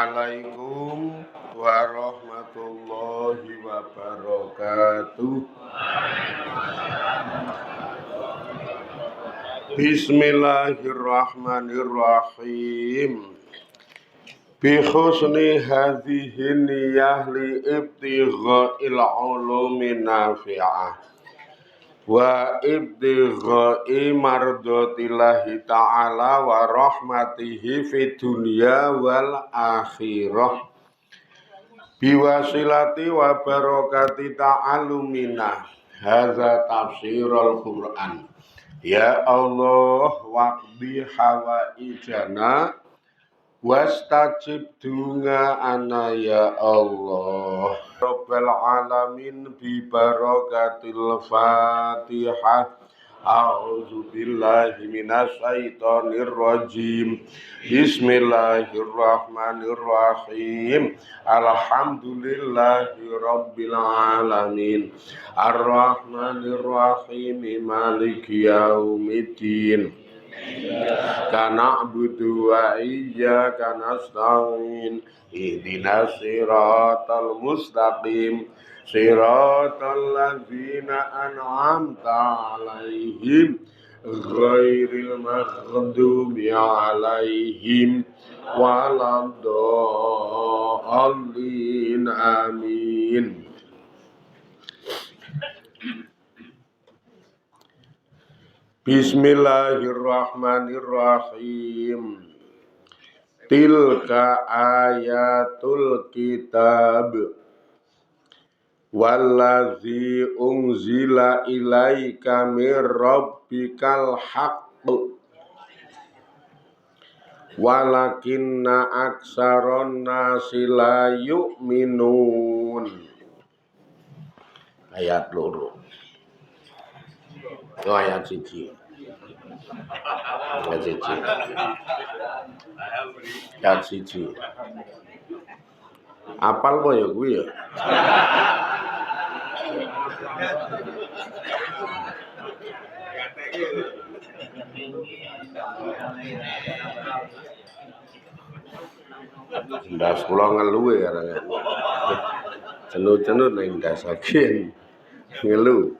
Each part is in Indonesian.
Assalamualaikum warahmatullahi wabarakatuh. Bismillahirrahmanirrahim. Bi husni hadhihi niyyah li ibtigha'il ulumi nafi'ah wa ibtighai mardatillahi ta'ala wa rahmatihi fid dunya wal akhirah biwasilati wa barakati ta'alumina hadza tafsirul Qur'an. Ya Allah waqdi hawaijana wastajib dunga ana ya Allah Rabbal alamin bi barakatil Fatihah. A'udzu billahi minasy syaithanir rajim. Bismillahirrahmanirrahim. Alhamdulillahi rabbil alamin. Arrahmanir rahim. Maliki yaumiddin. Kana na'budu wa iyyaka nasta'in. Ihdinas siratal mustaqim. Siratal ladzina an'amta 'alaihim ghairil maghdubi 'alaihim waladdallin. Amin. Bismillahirrahmanirrahim. Tilka ayatul kitab wallazi unzila ilaika mir rabbikal haqq walakinna aksaron nasi la yu'minun. Ayat loro. Ayat siji. Ayat siji. Apal apa ya kuwi ya? Ndas kula ngeluwe karena cenut-cenut ning ndasaken ngelu.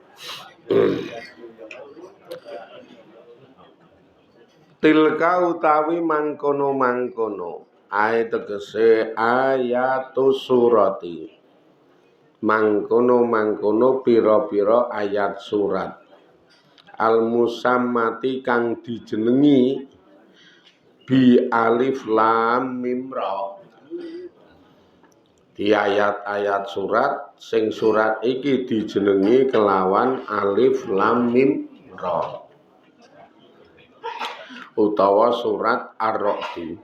Tilka utawi mangkono-mangkono ayat tegese ayatus surati. Mangkono-mangkono pira-pira ayat surat. Al musammati kang dijenengi bi alif lam mim ra. Di ayat-ayat surat sing surat iki dijenengi kelawan alif lam mim ra. Utawa surat Ar-Ra'd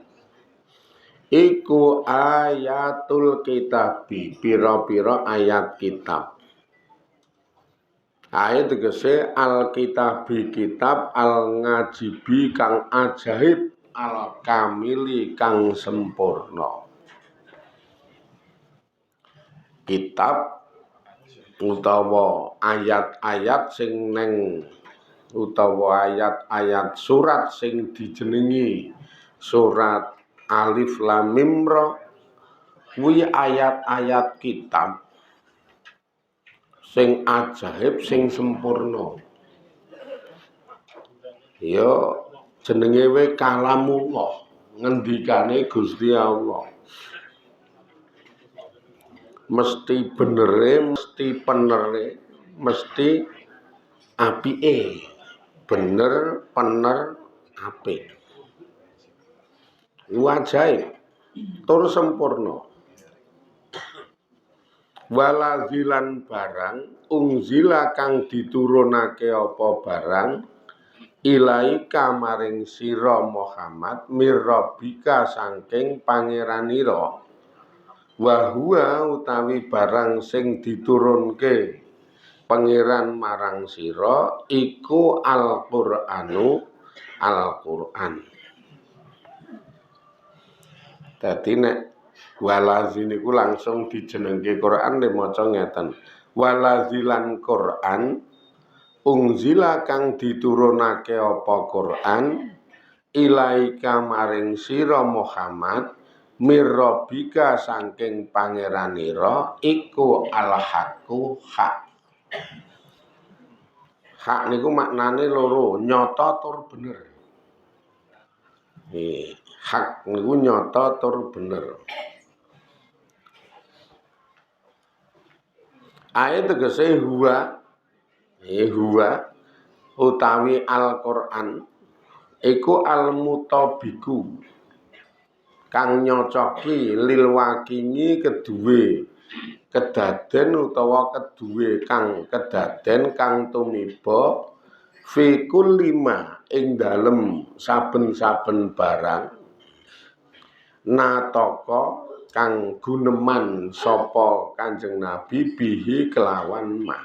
iku ayatul kitabi, pira-pira ayat kitab. Ayat tegese al-kitabi kitab, al-ngajibi kang ajaib, al-kamili kang sempurna. Kitab utawa ayat-ayat sing neng utawa ayat-ayat surat sing dijenengi surat Alif Lam Mim Ra kuwi ayat-ayat kitab sing ajaib sing sempurna. Ya jenenge we kalamullah, ngendikane Gusti Allah. Mesti benere, mesti penere, mesti apike. Bener, pener, apik. Ajaib, tur sempurna. Walazilan barang, ungzila kang diturunake apa barang, ilaika maring sira Muhammad mirrabika saking pangeranira. Wa huwa utawi barang sing diturunke pangeran marang sira iku Al-Qur'anu Al-Qur'an. Dadi nek walazi niku langsung dijenengke Qur'an maca ngeten. Walazilan Qur'an ungzila kang diturunake apa Qur'an ilaika maring sira Muhammad mirrobika saking pangeranira iku al-haqqu hak. Hak niku maknane loro, nyata tur bener. Hak niku nyata tur bener. Ayat tegese huwa utawi Al-Qur'an iku al-mutabiku kang nyocoki lil wakingi keduwe kedaden utawa keduwe kang kedaden kang tumiba fi kullima ing dalem saben-saben barang nataka kang guneman sapa Kanjeng Nabi bihi kelawan ma.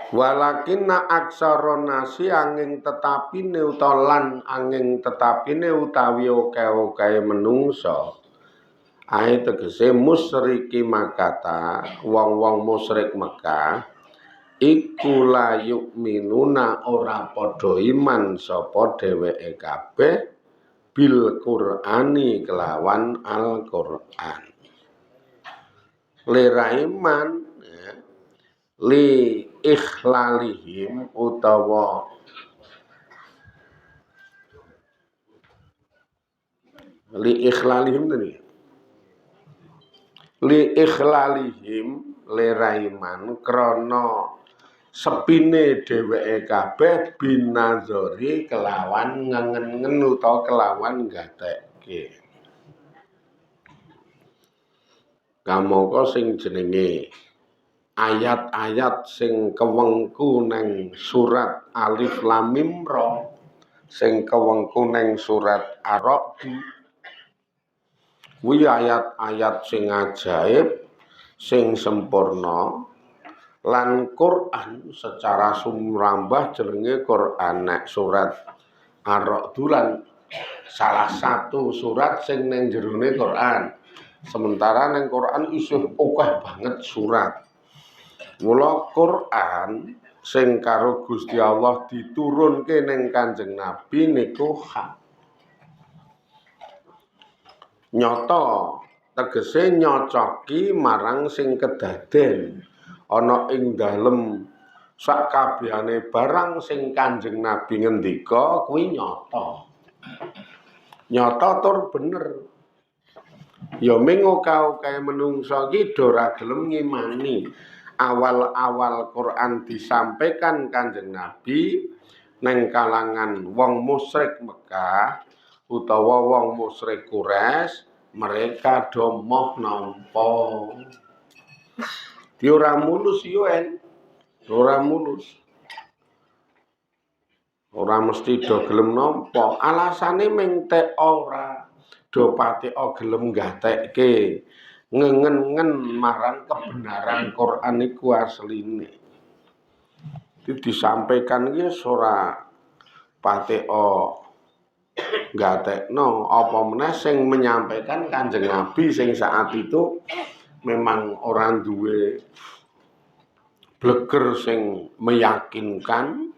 Walakinna aksara nasi angin tetapine utalan angin tetapine utawi oke-oke menungso ae tegese musyriki makata wong-wong musyrik Mekah iku la yu'minuna ora padha iman sapa dheweke kabeh bil Qur'ani kelawan Al-Qur'an. Lira iman ya, li ikhlalihim utawa li ikhlalihim lira iman krana sepine dheweke kabeh binazori kelawan ngengen utawa kelawan gatekke. Kamangka sing jenenge ayat-ayat sing kewengku neng surat Alif Lam Mim Ra sing kewengku neng surat Ar-Ra'd kuwi ayat-ayat sing ajaib sing sempurna lan Quran secara sumrambah jenenge Quran nek surat Ar-Ra'd lan salah satu surat sing neng jerone Quran. Sementara neng Quran isih akeh banget surat. Mula Quran sing karo Gusti Allah diturunke ning Kanjeng Nabi niku hak. Nyata tegese nyocoki marang sing kedaden ana ing dalem sakabehane barang sing Kanjeng Nabi ngendika kuwi nyata. Nyata tur bener. Ya ming oka-okae menungsa iki ora gelem ngimani. Awal-awal Quran disampaikan Kanjeng Nabi neng kalangan wong musyrik Mekah utawa wong musyrik Quraisy mereka do moh nampa. Di ora mulus yo ora mulus. Ora mesti do gelem nampa. Alasane ming tek ora do patek gelem gatekke ngengen marang kebenaran Quran iku asline. Disampaikan iki ora pateka gatekno apa meneh sing menyampaikan Kanjeng Nabi sing saat itu memang orang duwe bleger sing meyakinkan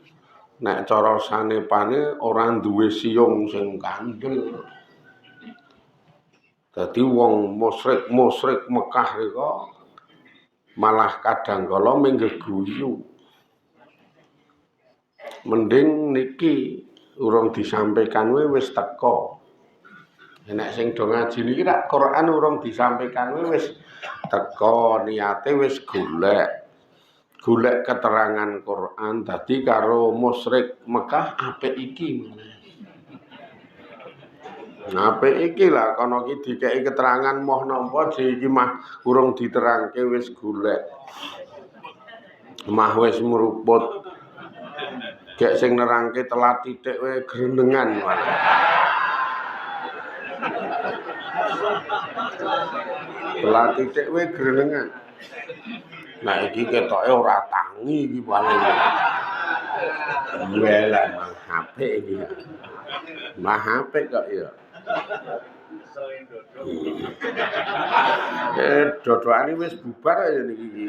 nek cara sanepane orang duwe siung sing kandel. Dadi wong musyrik Mekah rika malah kadangkala menggeguyu. Mending niki urung disampaikan wis teka. Nek sing do ngaji niki rak Quran urung disampaikan wis teka, niate wis golek keterangan Quran dadi karo musyrik Mekah apik iki. Apik iki lah kono iki dikeki keterangan moh nampa iki mah urung diterangke wis golek. Mah wis meruput. Gek sing nerangke telat titik wae grenengan malah. Telat titik wae grenengan. Nah iki ketoke ora tangi iki paling. Welah mah HP iki. Mah HP kok ya. Dodokane wis bubar ya niki iki.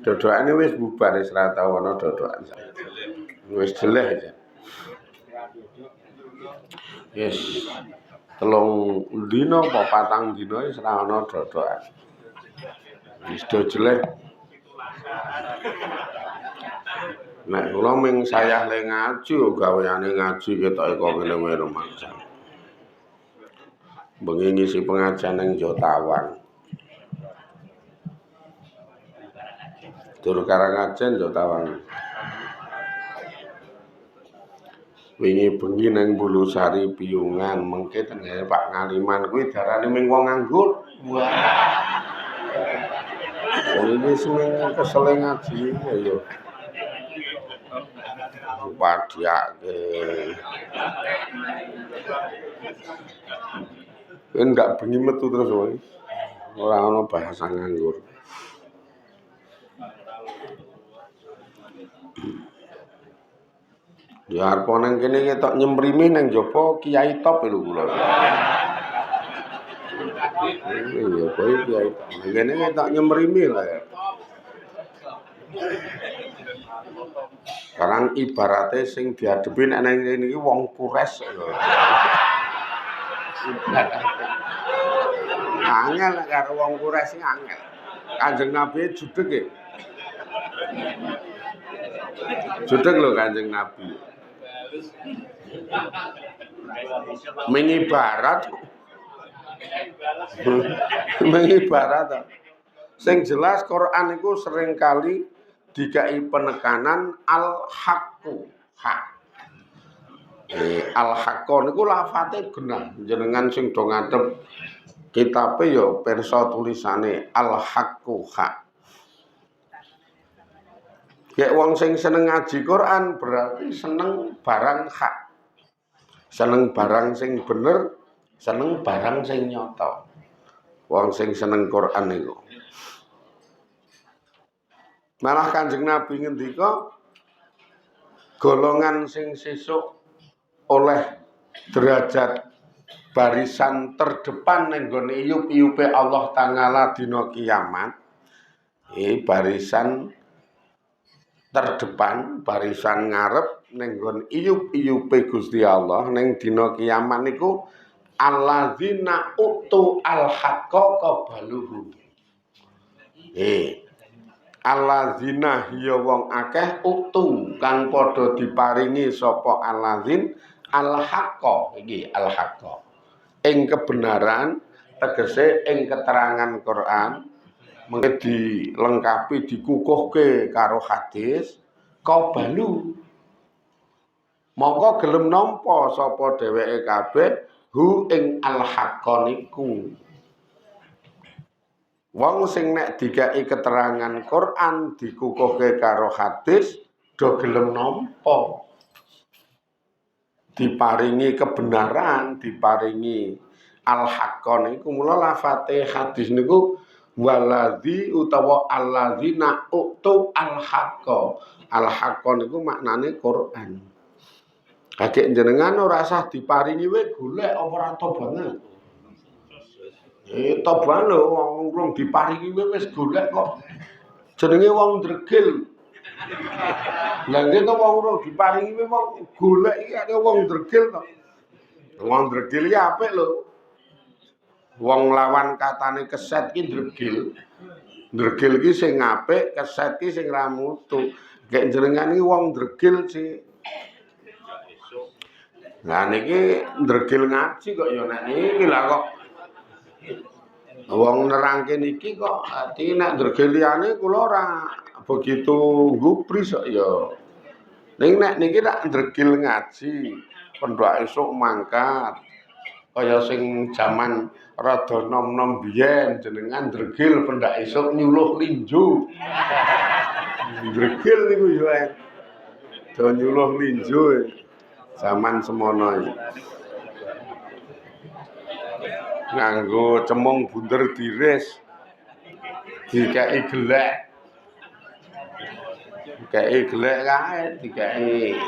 Dodokane wis bubar wis ra tau ana dodokan. Wis jeleh aja. Yes. Telung dina apa patang dina wis ora ana dodokan. Wis do jelek. Nek kula ming sayah le ngaji gaweane ngaji ketoke kok ngene-ngene rumaksan. Bengi ngisi pengajian ning Jotawan. Tur Karangajen Jotawan. Wingi bengi nang Bulusari Piyungan mengke tengene Pak Ngaliman kuwi darane ming wong nganggur. Wah. Ini sing kesel ngaji ya. Padiake. Enggak bengi metu terus wae. Ora ana bahasa nganggur. Ya arep nang kene ketok nyemrimi nang jaba Kiai Top lho kula. Iya, kowe Kiai Top. Kene ketok nyemrimi lah ya. Sekarang ibaratnya sing diadepi nek nang kene iki wong kures lho. Angel karo wong kures sing angel. Kanjeng Nabi judeg ya. Judeg lho Kanjeng Nabi. Mengibarat sing jelas Quran itu seringkali dikai penekanan al-haqqu hak. Al-haqqu niku lafate genah jenengan sing do ngadep kitabe ya pirsa tulisane al-haqqu hak. Nek wong sing seneng ngaji Quran berarti seneng barang hak. Seneng barang sing bener, seneng barang sing nyata. Wong sing seneng Quran niku. Malah Kanjeng Nabi ngendika golongan sing sesuk oleh derajat barisan terdepan ning gone iyup-iyupe Allah Taala dina kiamat. Barisan terdepan, barisan ngarep ning nggon iyup-iyupe Gusti Allah ning dina kiamat niku alladzina utu al-haqqa qabaluhu. Alladzina ya wong akeh utu kang padha diparingi sapa alladzin al-haqqa iki al-haqqa. Ing kebenaran tegese ing keterangan Quran mengke dilengkapi dikukuhke karo hadis qabalu. Mongko gelem nampa sapa dheweke kabeh hu ing al-haqqa niku. Wong sing nek dikai keterangan Quran dikukuhke karo hadis do gelem nampa. Diparingi kebenaran, diparingi al-haqqa niku mula lafate hadis niku waladzi utawa alladzina utu al-haqqa. Al-haqqa niku maknane Quran. Kakek jenengan ora usah diparingi we golek apa ora to banget. Toban lho wong urung diparingi wis golek kok. Jenenge wong ndregil. Lah nek wong urung diparingi wong golek iki ada wong ndregil to. Wong ndregil iki apik lho. Wong lawan katane keset ki ndregil. Ndregil ki sing apik, keset ki sing ra mutu. Nek jenengan iki wong ndregil sih. Lah niki ndregil ngaji kok ya nek niki lah kok wong nerangke niki kok ati nek ndregil liyane kula ora begitu gubris kok ya. Ning nek niki tak ndregil ngaji, pendhak esuk mangkat. Kaya sing jaman rada nom-nom biyen jenengan ndregil pendhak esuk nyuluh linjo. Ndregil niku ya. Do nyuluh linjo. Zaman semono iki. Nganggo cemung bunder diris. Dikai gelek. Dikai gelek kae, dikai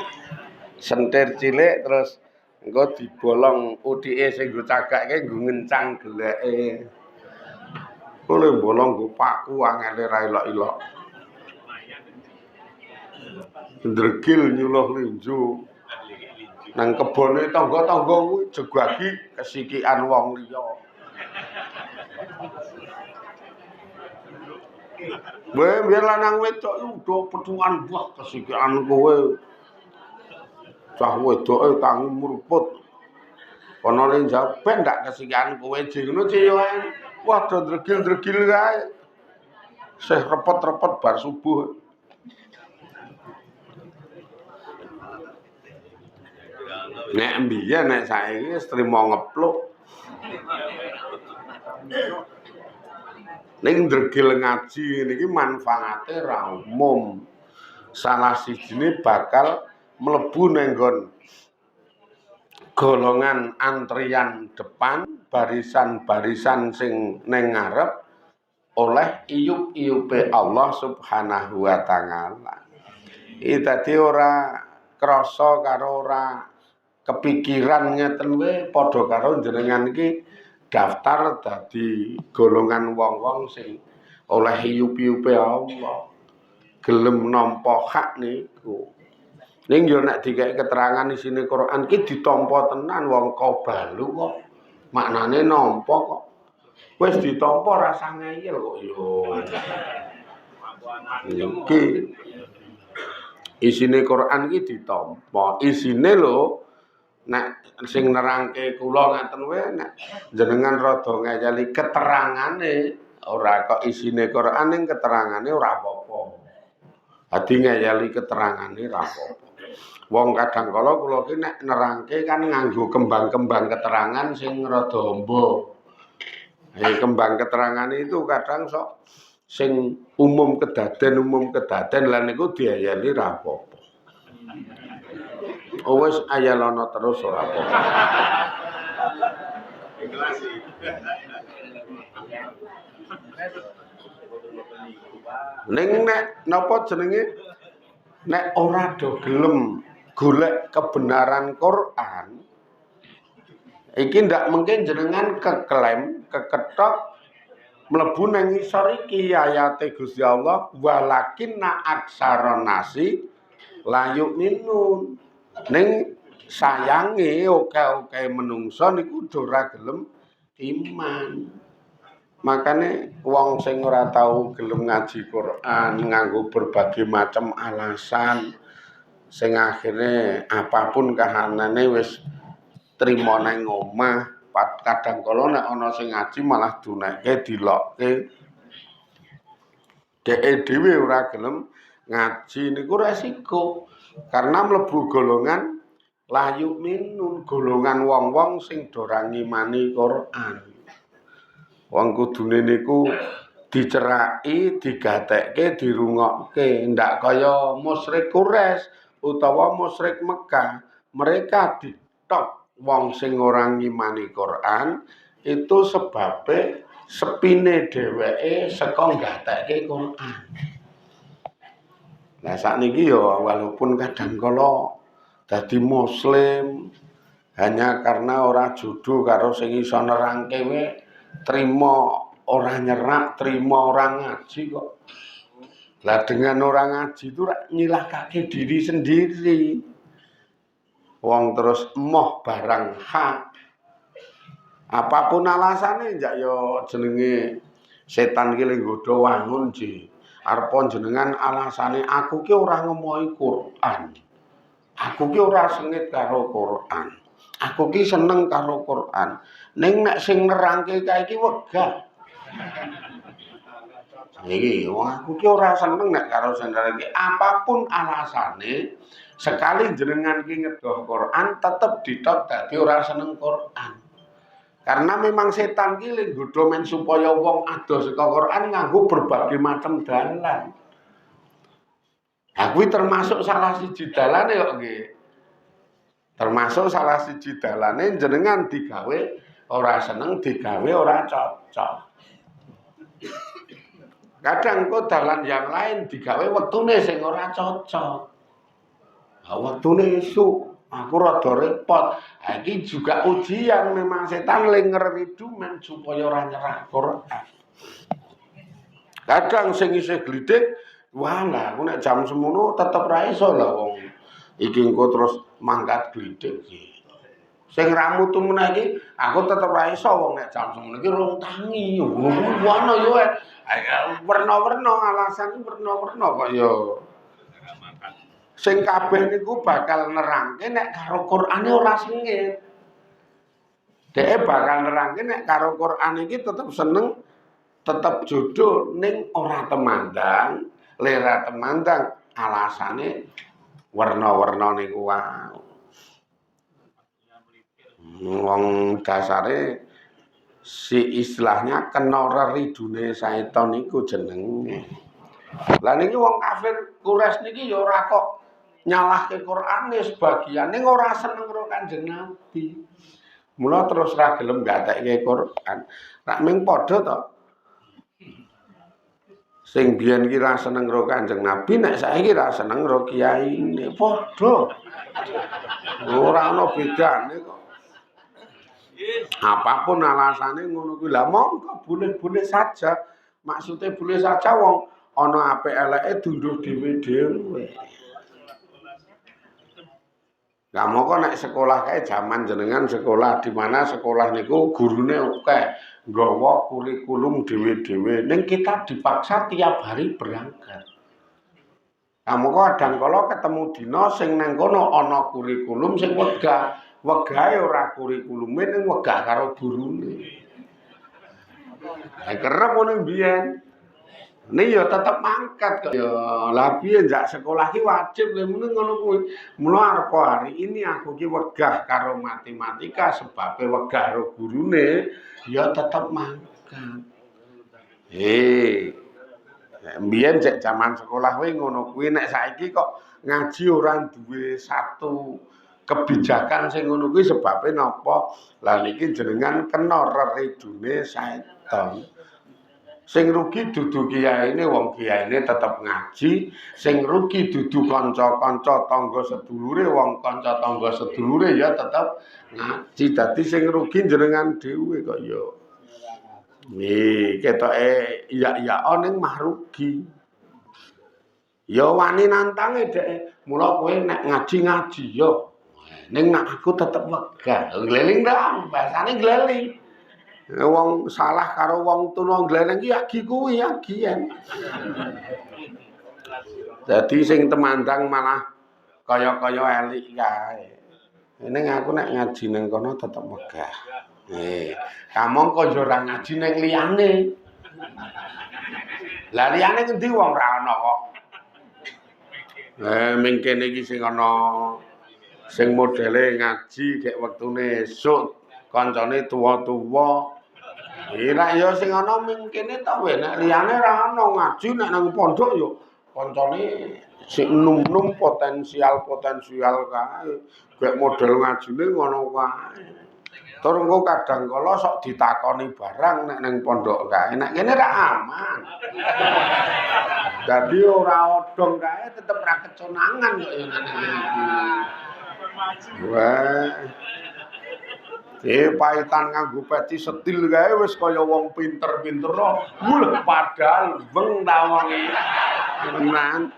sentir cilik terus engko dibolong utike sing nggo cagake nggo ngencang geleke. Oleh bolong nggo paku angele ra elok-elok. Ndregil nyuluh linjo. nang kebone tangga-tangga kuwi jegagi kesikikan wong liya. Biar lanang wedok udah petuan buah kesikikan kowe. Cah wedoke tangi murput. Ana ning jawab ben ndak kesikikan kowe ngono Ci yo. Wah do ndregil-ndregil kae. Seh repot-repot bar subuh. Nek mbiyen nek saiki wis trimo ngepluk. Ning ndregil ngaji niki manfaate ra umum. Salah sijine bakal mlebu ning nggon golongan antrian depan, barisan-barisan sing ning ngarep oleh iyup-iyupe Allah Subhanahu wa taala. Iki dadi ora krasa karo ora kepikiran ngeten wae padha karo jenengan iki daftar dadi golongan wong-wong sing oleh iyup-iyupe Allah. Gelem nampa hak niku. Ning yo nek dikek keterangan isine Quran ki ditampa tenan wong qabalu kok. Maknane nampa kok. Wis ditampa rasa ngeyel kok yo. Iki isine Quran ki ditampa. Isine lho nek sing nerangke kula ngaten wae nek jenengan rada ngeyeli keterangane ora kok isine Quran ning keterangane ora apa-apa. Adi ngeyeli keterangane ora apa-apa. Wong kadang kala kula ki nek nerangke kan nganggo kembang-kembang keterangan sing rada amba. Kembang keterangan itu kadang sok sing umum kedaden lan niku diayani ra apa-apa. Wis ayalono terus ora apa-apa. Ning nek napa jenenge nek ora do gelem golek kebenaran Quran iki ndak mungkin jenengan keklaim keketok mlebu nang ngisor iki ayate Gusti Allah walakinna aksaron nasi la yu'minun. Ning sayange oke-oke menungso niku ora gelem iman. Makane wong sing ora tau gelem ngaji Quran nganggo berbagai macam alasan sing akhirnya apapun kahanane wis trima nang omah. Kadang kala nek ana sing ngaji malah dunekke dilokke. Dheke dhewe ora gelem ngaji niku resiko. Karena mlebu golongan layu minun, golongan wong-wong sing ora ngimani Quran. Wong kudune niku diceraki, digatekke, dirungokke, ndak kaya musyrik Quraisy utawa musyrik Mekah. Mereka ditok wong sing ora ngimani Quran itu sebabe sepine dheweke saka gatekke Quran. Nah sakniki ya walaupun kadang kala dadi muslim hanya karena ora judu karo sing iso nerangke wae trima ora nyerak, trima ora ngaji kok. Lah dengan orang ngaji itu nyilahkake diri sendiri. Wong terus emoh barang hak. Apapun alasannya njak yo jenenge setan ki lek nggodha wangun ji. Arep jenengan alasane aku ki ora ngemohi Quran. Aku ki ora sengit karo Quran. Aku ki seneng karo Quran. Ning nek sing nerangke kae iki wegah. Iki wong aku ki ora seneng nek karo sing nerangke. Apapun alasane, sekali jenengan ki ngedoh Quran tetep ditok dadi ora seneng Quran. Karena memang setan ki lek nggodha men supaya wong adoh saka Quran nganggo berbagai macam dalan. Aku termasuk salah siji dalane kok nggih. Termasuk salah siji dalane jenengan digawe ora seneng, digawe ora cocok. Kadang kok dalan yang lain digawe wektune sing ora cocok. Ah wektune esuk aku rada repot. Iki juga ujian memang setan lek ngeridu men supaya ora nyerah Quran. Kadang sing isih glidik, wah lah aku nek jam semono tetep ra iso lah wong. Iki engko terus mangkat glidik iki. Sing ramu tu meneh iki aku tetep ra iso wong nek jam semono iki rong tangi. Ngono yo. Werna-werna alasan werna-werna kok yo. Sing kabeh niku bakal nerangke nek karo Qur'ane ora sengit. Dhek bakal nerangke nek karo Qur'an iki tetep seneng, tetep jodoh ning ora temandang, lera temandang alasane werna-werna niku wae. Wong dasare si istilahnya kena reridune setan niku jenenge. Lah niki wong kafir Quraisy niki ya ora kok nyalahke Qur'ane sebagian ning ora seneng karo Kanjeng Nabi. Mula terus ra gelem gatekke Qur'an. Rak ming padha to. Sing biyen ki ra seneng karo Kanjeng Nabi nek saiki ra seneng karo kiyaine padha. Ora ana bedane kok. Apapun alasannya ngono kuwi lah monggo boleh-boleh saja. Maksudnya boleh saja wong ana apik eleke dunduh dhewe-dhewe. Lah moko nek sekolah kae jaman jenengan sekolah di mana sekolah niku gurune akeh nggawa kurikulum dhewe-dhewe. Ning kita dipaksa tiap hari berangkat. Kamu kok kadang kala ketemu dina sing nang kono ana kurikulum sing wegah. Wegahe ora kurikulume ning wegah karo gurune. Kerep ngono mbiyen. Ning ya tetep mangkat kok. Ya lah piye njak sekolah ki wajib lho ngono kuwi. Mula arep hari ini aku ki wegah karo matematika sebab wegah karo gurune ya tetep mangkat. Mbiyen cek jaman sekolah kuwi ngono kuwi nek saiki kok ngaji ora duwe satu kebijakan sing ngono kuwi sebabe napa? Lah niki jenengan kena reridune setan. Sing rugi dudu kiyaine, wong kiyaine tetep ngaji, sing rugi dudu kanca-kanca tangga sedulure, wong kanca tangga sedulure ya tetep ngaji. Dadi sing rugi jenengan dhewe kok ya. Ketoke iya ning mah rugi. Ya wani nantange dhek. Mula kowe nek ngaji ya. Ning nek aku tetep wegah. Gleling ta, bahasane gleling. Wong salah karo wong tuna gleling ki agi kuwi agian. Dadi sing temandang malah kaya-kaya elik kae. Ning aku nek ngaji ning kono tetep wegah. Kamu kok yo ora ngaji ning liyane. Lah liyane ngendi wong ra ana kok. Ming kene iki sing ana sing modele ngaji gek wektune esuk kancane tuwa-tuwa. Nek ya sing ana ming kene ta wae nek liyane ra ana ngaji nek nang pondok yo kancane sing num-num potensial kae. Gek model ngajine ngono kae. Tur engko kadang kala sok ditakoni barang nek nang pondok kae. Nek kene ra aman. Dadi ora odong kae tetep ra keconangan kok ya nek ngene iki. Wah. Paitan nganggo peci setil kae wis kaya wong pinter-pinter lho. Padahal weng ta wong iki. Tenan.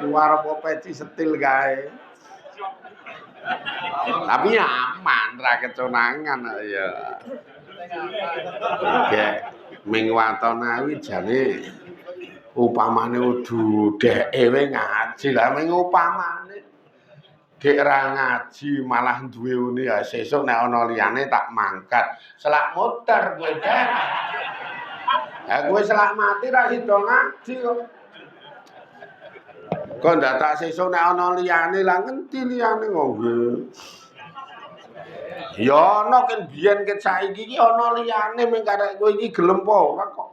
Warep peci setil kae. Tapi aman ra keconangan ya. Oke, ming watone jane upamane udu dheke we ngaji lah ming upamane gek ra ngaji malah duwe uni ya sesuk nek ana liyane tak mangkat selak muter kowe dek. Ha kowe selak mati ra sida ngaji kok. Kok ndak tak sesuk nek ana liyane lah ngendi liyane ngonggo. Ya ana ken biyen ket saiki iki ana liyane ming karek kowe iki gelem apa ora kok.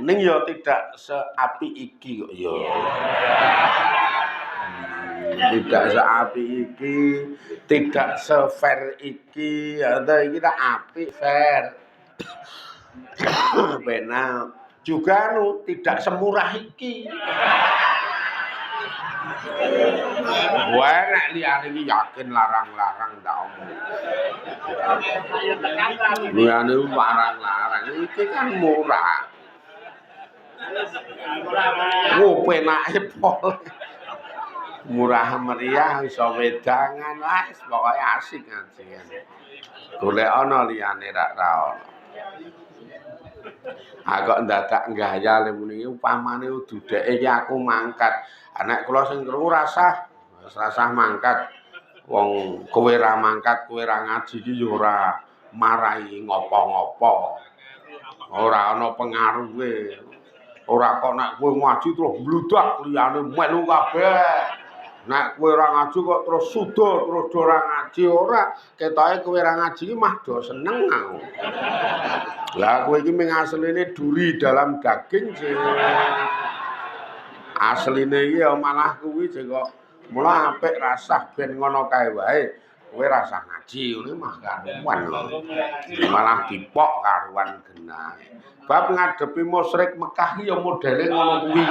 Ning ya tidak seapi iki kok ya. Tidak seapi iki, tidak sefair iki, ada iki tak apik fair. Benar. Juga tidak semurah iki. Wah, nek liyane iki yakin larang-larang ndak omong. Liyane larang-larang iki kan murah. Penake pol. Murah meriah iso wedangan wis pokoke asik ngaji. Golek ana liyane ra ono. Kok ndadak gaya muni upamane dudeke iki aku mangkat. Anak kula sing krungu rasah, wis rasah mangkat. Wong kowe ra mangkat, kowe ra ngaji iki ya ora marahi ngopo-ngopo. Ora ana pengaruhe. Ora kok nek kowe ngaji terus mbludak liyane melu kabeh. Nek kowe ora ngaji kok terus sudo terus ora ngaji ora. Ketoke kowe ora ngaji iki mah do seneng aku. Lah kowe iki ming asline duri dalam daging sih. Asline iki ya malah kuwi sing kok mula apik rasah ben ngono kae wae. Kowe rasah ngaji ngene mah karuan. Malah dipok karuan genah. Bab ngadepi musyrik Mekah iki ya modele ngono kuwi.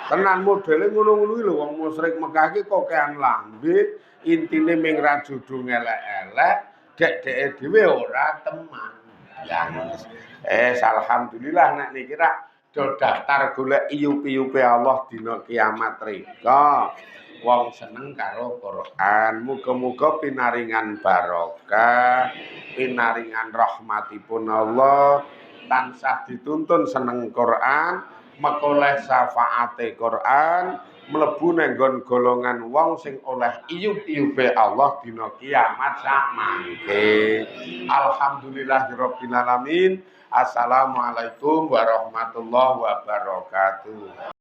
Tenan modele ngono-ngono iki lho wong musyrik Mekah iki kokean lambe, intine ming ra judung elek-elek, dek-deke dhewe ora teman. Ya alhamdulillah nek niki ra do daftar golek iyup-iyupe Allah dina kiamat rika. Wong seneng karo Quran. Muga-muga pinaringan barokah, pinaringan rahmatipun Allah, tansah dituntun seneng Quran, mekoleh syafaate Quran, mlebu nang golongan wong sing oleh iyup-iyupe Allah dina kiamat sak mangke. Alhamdulillahirabbil alamin. Assalamualaikum warahmatullahi wabarakatuh.